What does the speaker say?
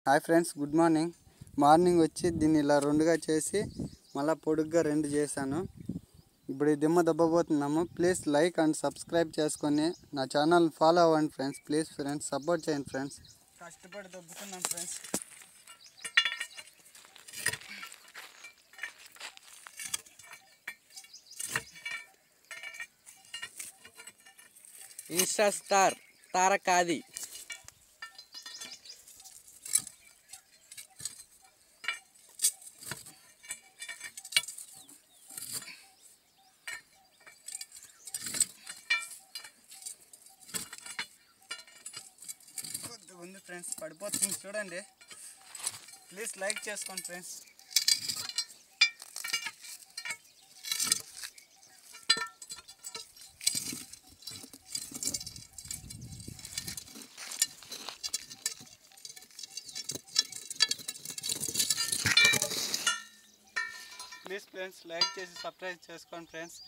Hi friends, good morning. Morning వచ్చి దీన్ని ఇలా రెండుగా చేసి మళ్ళీ పొడుగ్గా రెండు చేశాను. ఇప్పుడు ఈ దిమ్మ దబ్బబోతున్నాము. ప్లీజ్ లైక్ అండ్ సబ్స్క్రైబ్ చేసుకొని నా ఛానల్ ఫాలో అవ్వండి ఫ్రెండ్స్. ప్లీజ్ ఫ్రెండ్స్ సపోర్ట్ చేయండి ఫ్రెండ్స్. కష్టపడి దబ్బుతున్నాం ఫ్రెండ్స్. ఇన్స్టా స్టార్ తారకాది కొద్దిగా ఉంది ఫ్రెండ్స్, పడిపోతుంది చూడండి. ప్లీజ్ లైక్ చేసుకోండి ఫ్రెండ్స్. ప్లీజ్ ఫ్రెండ్స్ లైక్ చేసి సబ్స్క్రైబ్ చేసుకోండి ఫ్రెండ్స్.